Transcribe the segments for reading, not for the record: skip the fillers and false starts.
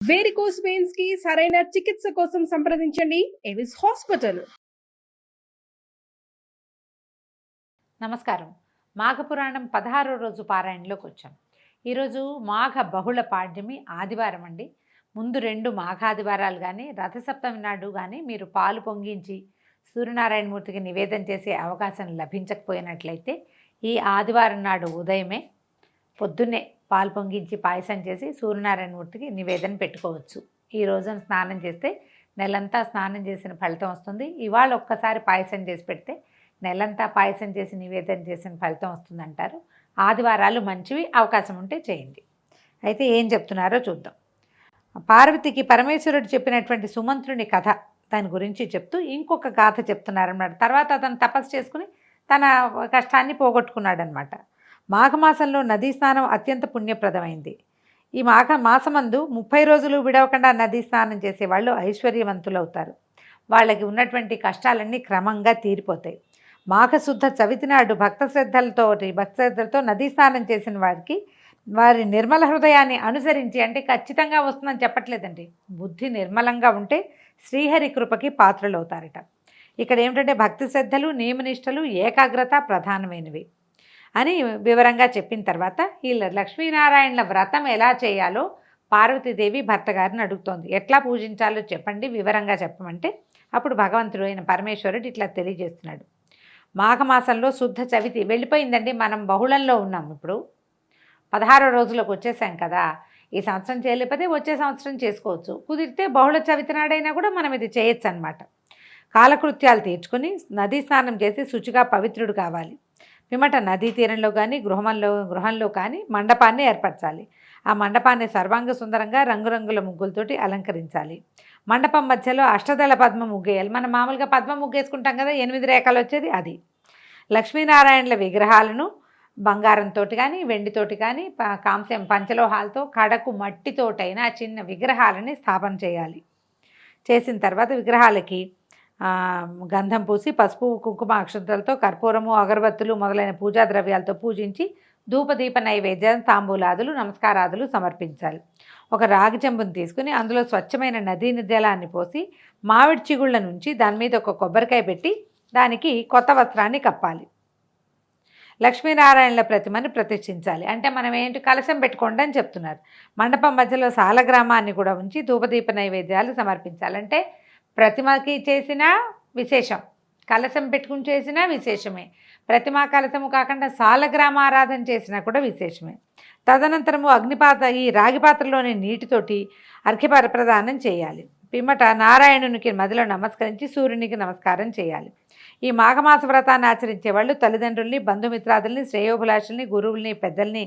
Varicose veins కి సరైన చికిత్స కోసం సంప్రదించండి ఎవిస్ హాస్పిటల్. నమస్కారం. మాఘపురాణం 16వ రోజు పారాయణలోకి వచ్చాం. ఈరోజు మాఘ బహుళ పాడ్యమి ఆదివారం అండి. ముందు 2 మాఘాదివారాలు కానీ రథసప్తమి నాడు కానీ మీరు పాలు పొంగించి సూర్యనారాయణమూర్తికి నివేదన చేసే అవకాశం లభించకపోయినట్లయితే ఈ ఆదివారం నాడు ఉదయమే పొద్దున్నే పాలు పొంగించి పాయసం చేసి సూర్యనారాయణమూర్తికి నివేదన పెట్టుకోవచ్చు. ఈ రోజున స్నానం చేస్తే నెలంతా స్నానం చేసిన ఫలితం వస్తుంది. ఇవాళ ఒక్కసారి పాయసం చేసి పెడితే నెలంతా పాయసం చేసి నివేదన చేసిన ఫలితం వస్తుందంటారు. ఆదివారాలు మంచివి, అవకాశం ఉంటే చేయండి. అయితే ఏం చెప్తున్నారో చూద్దాం. పార్వతికి పరమేశ్వరుడు చెప్పినటువంటి సుమంత్రుని కథ దాని గురించి చెప్తూ ఇంకొక గాథ చెప్తున్నారన్నమాట. తర్వాత అతను తపస్సు చేసుకుని తన కష్టాన్ని పోగొట్టుకున్నాడనమాట. మాఘమాసంలో నదీ స్నానం అత్యంత పుణ్యప్రదమైంది. ఈ మాసమందు 30 రోజులు విడవకుండా నదీ స్నానం చేసేవాళ్ళు ఐశ్వర్యవంతులవుతారు. వాళ్ళకి ఉన్నటువంటి కష్టాలన్నీ క్రమంగా తీరిపోతాయి. మాఘశుద్ధ చవితి నాడు భక్తశ్రద్ధలతో నదీ స్నానం చేసిన వారికి వారి నిర్మల హృదయాన్ని అనుసరించి, అంటే ఖచ్చితంగా వస్తుందని చెప్పట్లేదండి, బుద్ధి నిర్మలంగా ఉంటే శ్రీహరి కృపకి పాత్రలవుతారట. ఇక్కడ ఏమిటంటే భక్తి శ్రద్ధలు, నియమనిష్టలు, ఏకాగ్రత ప్రధానమైనవి అని వివరంగా చెప్పిన తర్వాత ఈ లక్ష్మీనారాయణల వ్రతం ఎలా చేయాలో పార్వతీదేవి భర్త గారిని అడుగుతోంది. ఎట్లా పూజించాలో చెప్పండి, వివరంగా చెప్పమంటే అప్పుడు భగవంతుడు అయిన పరమేశ్వరుడు ఇట్లా తెలియజేస్తున్నాడు. మాఘమాసంలో శుద్ధ చవితి వెళ్ళిపోయిందండి. మనం బహుళంలో ఉన్నాం. ఇప్పుడు 16 రోజులకు వచ్చేసాం కదా. ఈ సంవత్సరం చేయలేకపోతే వచ్చే సంవత్సరం చేసుకోవచ్చు. కుదిరితే బహుళ చవితి నాడైనా కూడా మనం ఇది చేయొచ్చు అన్నమాట. కాలకృత్యాలు తీర్చుకొని నదీ స్నానం చేసి శుచిగా పవిత్రుడు కావాలి. పిమ్మట నదీ తీరంలో కానీ గృహంలో కానీ మండపాన్ని ఏర్పరచాలి. ఆ మండపాన్ని సర్వాంగ సుందరంగా రంగురంగుల ముగ్గులతోటి అలంకరించాలి. మండపం మధ్యలో అష్టదళ పద్మ ముగ్గేయాలి. మనం మామూలుగా పద్మ ముగ్గేసుకుంటాం కదా, 8 రేఖలు వచ్చేది అది. లక్ష్మీనారాయణల విగ్రహాలను బంగారంతో కానీ వెండితోటి కానీ కాంస్యం పంచలోహాలతో కడకు మట్టితోటైనా చిన్న విగ్రహాలని స్థాపన చేయాలి. చేసిన తర్వాత విగ్రహాలకి గంధం పూసి పసుపు కుంకుమ అక్షంతలతో కర్పూరము అగరబత్తులు మొదలైన పూజా ద్రవ్యాలతో పూజించి ధూపదీప నైవేద్యం తాంబూలాదులు నమస్కారాదులు సమర్పించాలి. ఒక రాగి చెంబును తీసుకుని అందులో స్వచ్ఛమైన నదీ జలాన్ని పోసి మామిడి చిగుళ్ళ నుంచి దాని మీద ఒక కొబ్బరికాయ పెట్టి దానికి కొత్త వస్త్రాన్ని కప్పాలి. లక్ష్మీనారాయణల ప్రతిమని ప్రతిష్ఠించాలి. అంటే మనం ఏంటి కలశం పెట్టుకోండి అని చెప్తున్నారు. మండపం మధ్యలో సాలగ్రామాన్ని కూడా ఉంచి ధూపదీప నైవేద్యాలు సమర్పించాలంటే ప్రతిమకి చేసిన విశేషం, కలశం పెట్టుకుని చేసినా విశేషమే. ప్రతిమా కలశము కాకుండా సాలగ్రామారాధన చేసినా కూడా విశేషమే. తదనంతరము ఈ రాగి పాత్రలోని నీటితోటి అర్ఘ్య ప్రదానం చేయాలి. పిమ్మట నారాయణునికి మదిలో నమస్కరించి సూర్యునికి నమస్కారం చేయాలి. ఈ మాఘమాస వ్రతాన్ని ఆచరించే వాళ్ళు తల్లిదండ్రుల్ని, బంధుమిత్రాదుల్ని, శ్రేయోభిలాషుల్ని, గురువుల్ని, పెద్దల్ని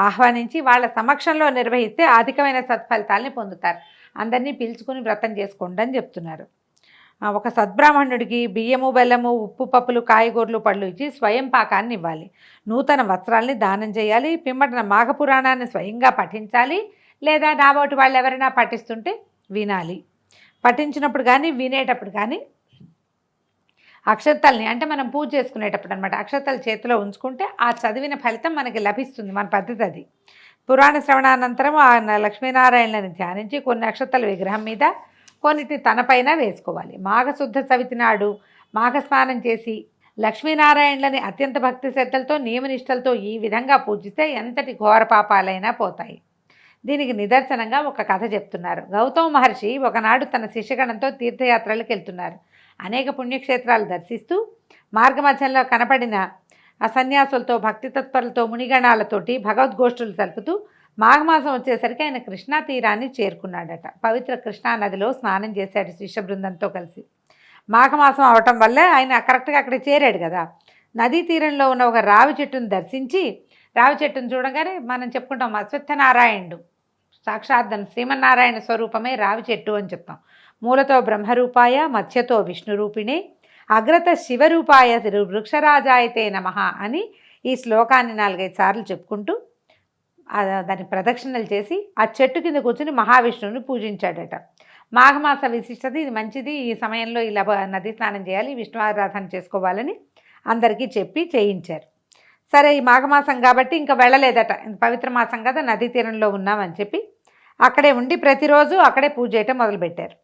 ఆహ్వానించి వాళ్ళ సమక్షంలో నిర్వహిస్తే అధికమైన సత్ఫలితాలని పొందుతారు. అందరినీ పిలుచుకుని వ్రతం చేసుకోండి అని చెప్తున్నారు. ఒక సద్బ్రాహ్మణుడికి బియ్యము, బెల్లము, ఉప్పు, పప్పులు, కాయగూరలు, పళ్ళు ఇచ్చి స్వయం పాకాన్ని ఇవ్వాలి. నూతన వస్త్రాల్ని దానం చేయాలి. పిమ్మట మాఘపురాణాన్ని స్వయంగా పఠించాలి. లేదా నాబోటి వాళ్ళు ఎవరైనా పఠిస్తుంటే వినాలి. పఠించినప్పుడు కానీ వినేటప్పుడు కానీ అక్షతల్ని, అంటే మనం పూజ చేసుకునేటప్పుడు అనమాట, అక్షతలు చేతిలో ఉంచుకుంటే ఆ చదివిన ఫలితం మనకి లభిస్తుంది. మన పద్ధతి అది. పురాణ శ్రవణానంతరం ఆ లక్ష్మీనారాయణని ధ్యానించి కొన్ని అక్షతల విగ్రహం మీద, కొన్నిటిని తనపైన వేసుకోవాలి. మాఘశుద్ధ చవితి నాడు మాఘస్నానం చేసి లక్ష్మీనారాయణలని అత్యంత భక్తి శ్రద్ధలతో నియమనిష్టలతో ఈ విధంగా పూజిస్తే ఎంతటి ఘోర పాపాలైనా పోతాయి. దీనికి నిదర్శనంగా ఒక కథ చెప్తున్నారు. గౌతమ మహర్షి ఒకనాడు తన శిష్యగణంతో తీర్థయాత్రలకు వెళ్తున్నారు. అనేక పుణ్యక్షేత్రాలు దర్శిస్తూ మార్గమధ్యంలో కనపడిన ఆ సన్యాసులతో, భక్తి తత్పరులతో, మునిగణాలతోటి భగవద్గోష్ఠులు జరుపుతూ మాఘమాసం వచ్చేసరికి ఆయన కృష్ణా తీరాన్ని చేరుకున్నాడట. పవిత్ర కృష్ణా నదిలో స్నానం చేశాడు శిష్య బృందంతో కలిసి. మాఘమాసం అవటం వల్ల ఆయన కరెక్ట్గా అక్కడ చేరాడు కదా. నదీ తీరంలో ఉన్న ఒక రావి చెట్టును దర్శించి, రావి చెట్టును చూడగానే మనం చెప్పుకుంటాం అశ్వత్థనారాయణుడు, సాక్షాత్ శ్రీమన్నారాయణ స్వరూపమే రావి చెట్టు అని చెప్తాం. మూలతో బ్రహ్మరూపాయ, మధ్యతో విష్ణురూపిణే, అగ్రత శివరూపాయ వృక్షరాజాయతే నమః అని ఈ శ్లోకాన్ని 4-5 సార్లు చెప్పుకుంటూ దాని ప్రదక్షిణలు చేసి ఆ చెట్టు కింద కూర్చుని మహావిష్ణువుని పూజించాడట. మాఘమాస విశిష్టత ఇది, మంచిది. ఈ సమయంలో ఇలా నదీ స్నానం చేయాలి, విష్ణు ఆరాధన చేసుకోవాలని అందరికీ చెప్పి చేయించారు. సరే, ఈ మాఘమాసం కాబట్టి ఇంకా వెళ్ళలేదట. పవిత్ర మాసం కదా, నదీ తీరంలో ఉన్నామని చెప్పి అక్కడే ఉండి ప్రతిరోజు అక్కడే పూజ చేయటం మొదలుపెట్టారు.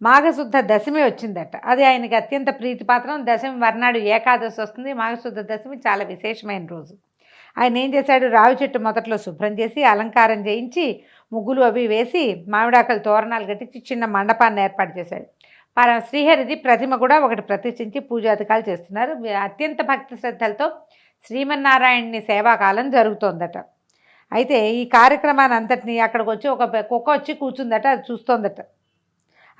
మాఘశుద్ధ దశమి వచ్చిందట. అది ఆయనకి అత్యంత ప్రీతిపాత్రం. దశమి మర్నాడు ఏకాదశి వస్తుంది. మాఘశుద్ధ దశమి చాలా విశేషమైన రోజు. ఆయన ఏం చేశాడు, రావి చెట్టు మొదట్లో శుభ్రం చేసి అలంకారం చేయించి ముగ్గులు అవి వేసి మామిడాకులు తోరణాలు కట్టించి చిన్న మండపాన్ని ఏర్పాటు చేశాడు. శ్రీహరిది ప్రతిమ కూడా ఒకటి ప్రతిష్ఠించి పూజాధికాలు చేస్తున్నారు. అత్యంత భక్తి శ్రద్ధలతో శ్రీమన్నారాయణుని సేవాకాలం జరుగుతోందట. అయితే ఈ కార్యక్రమాన్ని అంతటినీ అక్కడికి వచ్చి ఒక కుక్క వచ్చి కూర్చుందట. అది చూస్తోందట.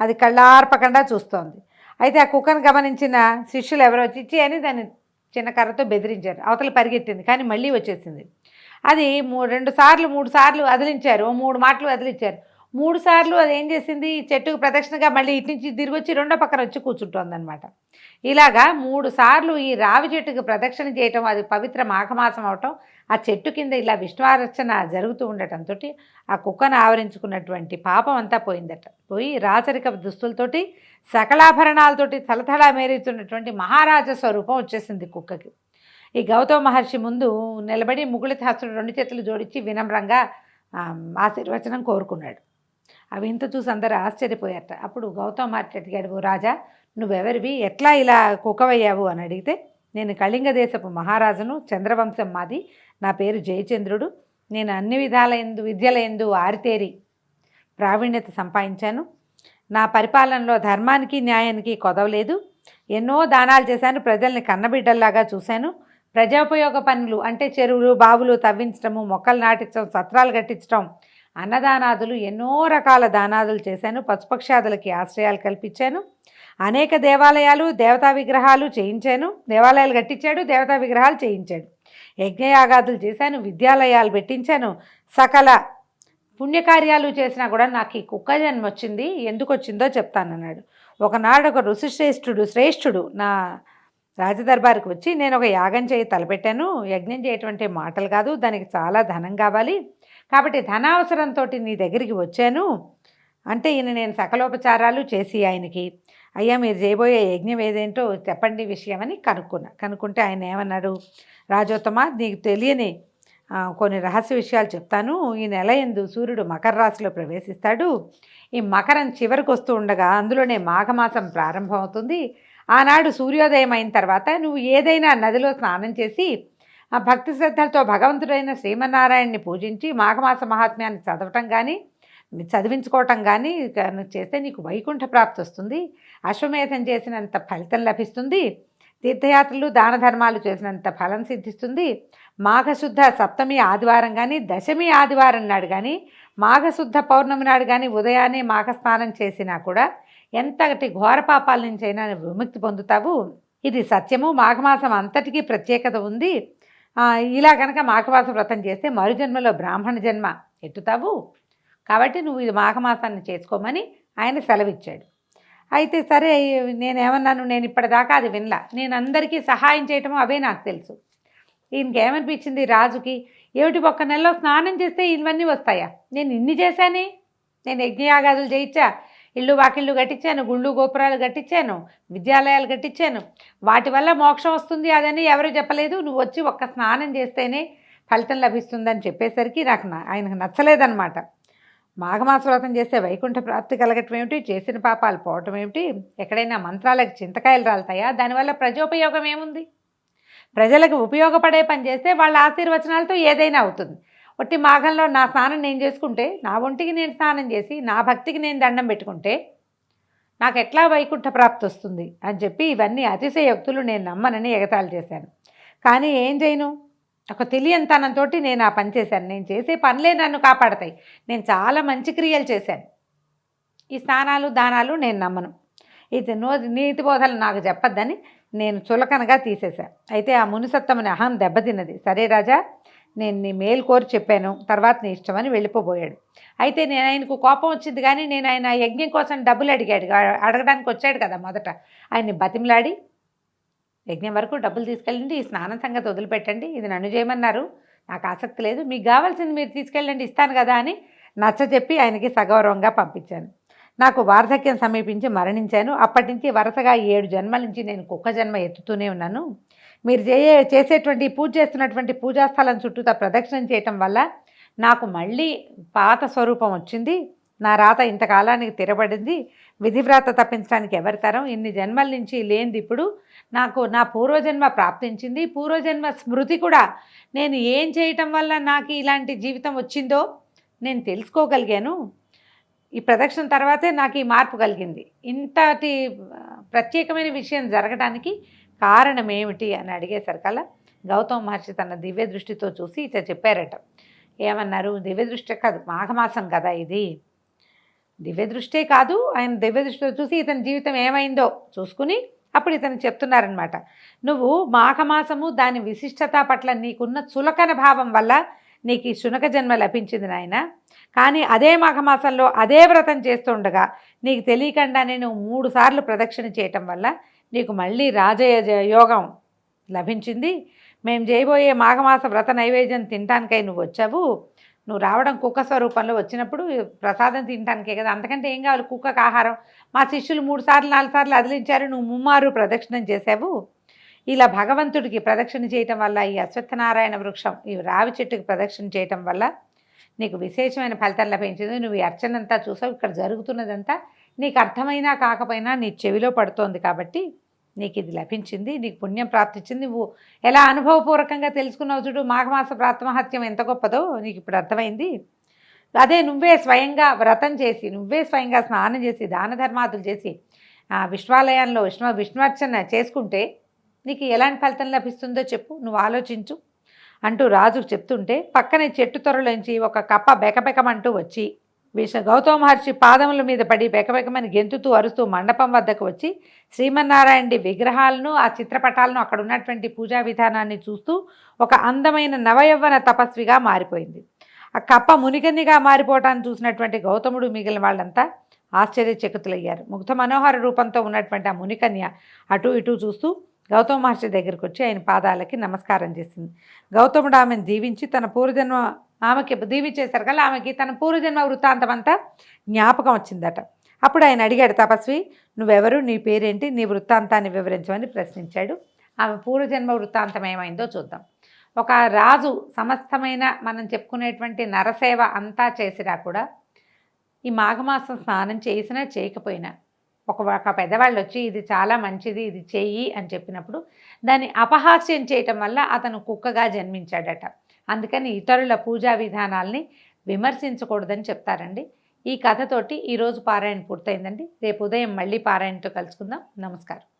అది కళ్ళార్పకుండా చూస్తోంది. అయితే ఆ కుక్కను గమనించిన శిష్యులు ఎవరో వచ్చి అని దాన్ని చిన్న కర్రతో బెదిరించారు. అవతల పరిగెత్తింది, కానీ మళ్ళీ వచ్చేసింది. అది 3 సార్లు అదిలించారు. 3 మాటలు అదిలించారు. 3 సార్లు అది ఏం చేసింది, చెట్టుకు ప్రదక్షిణగా మళ్ళీ ఇటు నుంచి తిరిగి వచ్చి రెండో పక్కన వచ్చి కూర్చుంటోందనమాట. ఇలాగా 3 సార్లు ఈ రావి చెట్టుకు ప్రదక్షిణ చేయటం, అది పవిత్ర మాఘమాసం అవటం, ఆ చెట్టు కింద ఇలా విష్ణువార్చన జరుగుతూ ఉండటంతో ఆ కుక్కను ఆవరించుకున్నటువంటి పాపం అంతా పోయిందట. పోయి రాచరిక దుస్తులతోటి సకలాభరణాలతోటి తలతలా మేరుతున్నటువంటి మహారాజ స్వరూపం వచ్చేసింది కుక్కకి. ఈ గౌతమ మహర్షి ముందు నిలబడి ముగుళితాసుడు 2 చేతులు జోడించి వినమ్రంగా ఆశీర్వచనం కోరుకున్నాడు. అవి ఇంత చూసి అందరూ ఆశ్చర్యపోయారట. అప్పుడు గౌతమ మహర్షి అడిగాడు, ఓ రాజా, నువ్వెవరివి, ఎట్లా ఇలా కుక్కవయ్యావు అని అడిగితే, నేను కళింగ దేశపు మహారాజును, చంద్రవంశం మాది, నా పేరు జయచంద్రుడు, నేను అన్ని విద్యలయందు ఆరితేరి ప్రావీణ్యత సంపాదించాను, నా పరిపాలనలో ధర్మానికి న్యాయానికి కొదవలేదు, ఎన్నో దానాలు చేశాను, ప్రజల్ని కన్నబిడ్డల్లాగా చూశాను, ప్రజోపయోగ పనులు అంటే చెరువులు బావులు తవ్వించడము, మొక్కలు నాటించడం, సత్రాలు కట్టించడం, అన్నదానాదులు, ఎన్నో రకాల దానాదులు చేశాను, పశుపక్షాదులకి ఆశ్రయాలు కల్పించాను, అనేక దేవాలయాలు దేవతా విగ్రహాలు చేయించాను, దేవాలయాలు కట్టించాడు, దేవతా విగ్రహాలు చేయించాడు, యజ్ఞయాగాదులు చేశాను, విద్యాలయాలు పెట్టించాను, సకల పుణ్యకార్యాలు చేసినా కూడా నాకు ఈ కుక్క జన్మ వచ్చింది, ఎందుకు వచ్చిందో చెప్తానన్నాడు. ఒకనాడు ఒక శ్రేష్ఠుడు నా రాజదర్బారికి వచ్చి, నేను ఒక యాగం చేయి తలపెట్టాను, యజ్ఞం చేయటువంటి మాటలు కాదు, దానికి చాలా ధనం కావాలి, కాబట్టి ధనావసరంతో నీ దగ్గరికి వచ్చాను అంటే ఈయన నేను సకలోపచారాలు చేసి ఆయనకి, అయ్యా మీరు చేయబోయే యజ్ఞం ఏదేంటో చెప్పండి విషయం అని కనుక్కుంటే ఆయన ఏమన్నాడు, రాజోత్తమ, నీకు తెలియని కొన్ని రహస్య విషయాలు చెప్తాను. ఈ నెల యందు సూర్యుడు మకర రాశిలో ప్రవేశిస్తాడు. ఈ మకరం చివరికి వస్తూ ఉండగా అందులోనే మాఘమాసం ప్రారంభమవుతుంది. ఆనాడు సూర్యోదయం అయిన తర్వాత నువ్వు ఏదైనా నదిలో స్నానం చేసి ఆ భక్తి శ్రద్ధలతో భగవంతుడైన శ్రీమన్నారాయణని పూజించి మాఘమాస మహాత్మ్యాన్ని చదవటం కానీ చదివించుకోవటం కానీ చేస్తే నీకు వైకుంఠ ప్రాప్తి వస్తుంది, అశ్వమేధం చేసినంత ఫలితం లభిస్తుంది, తీర్థయాత్రలు దాన ధర్మాలు చేసినంత ఫలం సిద్ధిస్తుంది. మాఘశుద్ధ సప్తమి ఆదివారం కానీ దశమి ఆదివారం నాడు కానీ మాఘశుద్ధ పౌర్ణమి నాడు కానీ ఉదయాన్నే మాఘస్నానం చేసినా కూడా ఎంతటి ఘోర పాపాల నుంచైనా విముక్తి పొందుతావు. ఇది సత్యము. మాఘమాసం అంతటికీ ప్రత్యేకత ఉంది. ఇలా కనుక మాఘమాస వ్రతం చేస్తే మరుజన్మలో బ్రాహ్మణ జన్మ ఎత్తుతావు, కాబట్టి నువ్వు ఇది మాఘమాసాన్ని చేసుకోమని ఆయన సెలవిచ్చాడు. అయితే సరే, నేనేమన్నాను, నేను ఇప్పటిదాకా అది వినలా, నేను అందరికీ సహాయం చేయటము అవే నాకు తెలుసు. ఈయనకి ఏమనిపించింది రాజుకి, ఏమిటి ఒక్క నెలలో స్నానం చేస్తే ఇవన్నీ వస్తాయా, నేను ఇన్ని చేశానే, నేను యజ్ఞయాగాదులు చేయించా, ఇళ్ళు వాకిళ్ళు కట్టించాను, గుళ్ళు గోపురాలు కట్టించాను, విద్యాలయాలు కట్టించాను, వాటి వల్ల మోక్షం వస్తుంది అదని ఎవరు చెప్పలేదు, నువ్వు వచ్చి ఒక్క స్నానం చేస్తేనే ఫలితం లభిస్తుందని చెప్పేసరికి ఆయనకు నచ్చలేదన్నమాట. మాఘమాస వ్రతం చేస్తే వైకుంఠ ప్రాప్తి కలగటం ఏమిటి, చేసిన పాపాలు పోవటం ఏమిటి, ఎక్కడైనా మంత్రాలకు చింతకాయలు రాలుతాయా, దానివల్ల ప్రజోపయోగం ఏముంది, ప్రజలకు ఉపయోగపడే పని చేస్తే వాళ్ళ ఆశీర్వచనాలతో ఏదైనా అవుతుంది. ఒట్టి మాఘంలో నా స్నానం నేను చేసుకుంటే, నా ఒంటికి నేను స్నానం చేసి నా భక్తికి నేను దండం పెట్టుకుంటే నాకు ఎట్లా వైకుంఠ ప్రాప్తి వస్తుంది అని చెప్పి ఇవన్నీ అతిశయోక్తులు, నేను నమ్మనని ఎగతాళి చేశాను. కానీ ఏం చేయను, ఒక తెలియనితనంతో నేను ఆ పని చేశాను. నేను చేసే పనులే నన్ను కాపాడతాయి. నేను చాలా మంచి క్రియలు చేశాను. ఈ స్నానాలు దానాలు నేను నమ్మను, ఇది నీతి బోధలు నాకు చెప్పద్దని నేను చులకనగా తీసేశాను. అయితే ఆ మునిసత్తమని అహం దెబ్బతిన్నది. సరే రాజా, నేను నీ మేలు కోరి చెప్పాను, తర్వాత నీ ఇష్టమని వెళ్ళిపోబోయాడు. అయితే నేను ఆయనకు కోపం వచ్చింది, కానీ నేను ఆయన యజ్ఞం కోసం డబ్బులు అడగడానికి వచ్చాడు కదా, మొదట ఆయన్ని బతిమలాడి యజ్ఞం వరకు డబ్బులు తీసుకెళ్ళండి, ఈ స్నానం సంగతి వదిలిపెట్టండి, ఇది నన్ను చేయమన్నారు, నాకు ఆసక్తి లేదు, మీకు కావాల్సింది మీరు తీసుకెళ్ళండి, ఇస్తాను కదా అని నచ్చజెప్పి ఆయనకి సగౌరవంగా పంపించాను. నాకు వార్ధక్యం సమీపించి మరణించాను. అప్పటి నుంచి వరుసగా 7 జన్మల నుంచి నేను కుక్క జన్మ ఎత్తుతూనే ఉన్నాను. మీరు చేసేటువంటి పూజ చేస్తున్నటువంటి పూజాస్థలం చుట్టూతా ప్రదక్షిణం చేయటం వల్ల నాకు మళ్ళీ పాత స్వరూపం వచ్చింది, నా రాత ఇంతకాలానికి తిరబడింది, విధివ్రాత తప్పించడానికి ఎవరి తరం, ఇన్ని జన్మల నుంచి లేనిది ఇప్పుడు నాకు నా పూర్వజన్మ ప్రాప్తించింది, పూర్వజన్మ స్మృతి కూడా నేను ఏం చేయటం వల్ల నాకు ఇలాంటి జీవితం వచ్చిందో నేను తెలుసుకోగలిగాను. ఈ ప్రదక్షిణ తర్వాతే నాకు ఈ మార్పు కలిగింది. ఇంతటి ప్రత్యేకమైన విషయం జరగడానికి కారణం ఏమిటి అని అడిగేసరికల్లా గౌతమ మహర్షి తన దివ్య దృష్టితో చూసి ఇట్లా చెప్పారట. ఏమన్నారు? దివ్య దృష్టి కాదు, మాఘమాసం కదా ఇది, దివ్య దృష్టే కాదు, ఆయన దివ్య దృష్టితో చూసి ఇతని జీవితం ఏమైందో చూసుకుని అప్పుడు ఇతను చెప్తున్నారనమాట. నువ్వు మాఘమాసము దాని విశిష్టత పట్ల నీకున్న చులకన భావం వల్ల నీకు ఈ శునక జన్మ లభించింది నాయన. కానీ అదే మాఘమాసంలో అదే వ్రతం చేస్తుండగా నీకు తెలియకుండానే నువ్వు 3 సార్లు ప్రదక్షిణ చేయటం వల్ల నీకు మళ్ళీ రాజయోగం యోగం లభించింది. మేము చేయబోయే మాఘమాస వ్రత నైవేద్యం తినటానికై నువ్వు వచ్చావు. నువ్వు రావడం కుక్క స్వరూపంలో వచ్చినప్పుడు ప్రసాదం తినటానికే కదా, అంతకంటే ఏం కావాలి కుక్కకు ఆహారం. మా శిష్యులు 3 సార్లు 4 సార్లు అదిలించారు, నువ్వు 3 ప్రదక్షిణం చేసావు. ఇలా భగవంతుడికి ప్రదక్షిణ చేయటం వల్ల, ఈ అశ్వత్థనారాయణ వృక్షం ఈ రావి చెట్టుకి ప్రదక్షిణ చేయటం వల్ల నీకు విశేషమైన ఫలితం లభించింది. నువ్వు ఈ అర్చనంతా చూసావు, ఇక్కడ జరుగుతున్నదంతా నీకు అర్థమైనా కాకపోయినా నీ చెవిలో పడుతోంది కాబట్టి నీకు ఇది లభించింది, నీకు పుణ్యం ప్రాప్తించింది. నువ్వు ఎలా అనుభవపూర్వకంగా తెలుసుకున్నావు చూడు, మాఘమాస ప్రాతమహత్యం ఎంత గొప్పదో నీకు ఇప్పుడు అర్థమైంది. అదే నువ్వే స్వయంగా వ్రతం చేసి, నువ్వే స్వయంగా స్నానం చేసి, దాన ధర్మాదులు చేసి విశ్వాలయంలో విష్ణువర్చన చేసుకుంటే నీకు ఎలాంటి ఫలితం లభిస్తుందో చెప్పు, నువ్వు ఆలోచించు అంటూ రాజుకు చెప్తుంటే పక్కనే చెట్టు త్వరలోంచి ఒక కప్ప బెకబెకమంటూ వచ్చి గౌతమ మహర్షి పాదముల మీద పడి బెకబెకమని గెంతుతూ అరుస్తూ మండపం వద్దకు వచ్చి శ్రీమన్నారాయణుడి విగ్రహాలను, ఆ చిత్రపటాలను, అక్కడ ఉన్నటువంటి పూజా విధానాన్ని చూస్తూ ఒక అందమైన నవయవ్వన తపస్విగా మారిపోయింది. ఆ కప్ప మునికన్నిగా మారిపోవటాన్ని చూసినటువంటి గౌతముడు మిగిలిన వాళ్ళంతా ఆశ్చర్యచకితులయ్యారు. ముగ్ధ మనోహర రూపంతో ఉన్నటువంటి ఆ మునికన్య అటు ఇటు చూస్తూ గౌతమ మహర్షి దగ్గరికి వచ్చి ఆయన పాదాలకి నమస్కారం చేసింది. గౌతముడు ఆమెను దీవించి తన పూర్వజన్మ ఆమెకి దీవించేసరికి ఆమెకి తన పూర్వజన్మ వృత్తాంతం అంతా జ్ఞాపకం వచ్చిందట. అప్పుడు ఆయన అడిగాడు, తపస్వి నువ్వెవరు, నీ పేరేంటి, నీ వృత్తాంతాన్ని వివరించమని ప్రశ్నించాడు. ఆమె పూర్వజన్మ వృత్తాంతం ఏమైందో చూద్దాం. ఒక రాజు సమస్తమైన మనం చెప్పుకునేటువంటి నరసేవ అంతా చేసినా కూడా ఈ మాఘమాసం స్నానం చేసినా చేయకపోయినా ఒక పెద్దవాళ్ళు వచ్చి ఇది చాలా మంచిది, ఇది చెయ్యి అని చెప్పినప్పుడు దాన్ని అపహాస్యం చేయటం వల్ల అతను కుక్కగా జన్మించాడట. అందుకని ఇతరుల పూజా విధానాల్ని విమర్శించకూడదని చెప్తారండి. ఈ కథతోటి ఈరోజు పారాయణ పూర్తయిందండి. రేపు ఉదయం మళ్ళీ పారాయణతో కలుసుకుందాం. నమస్కారం.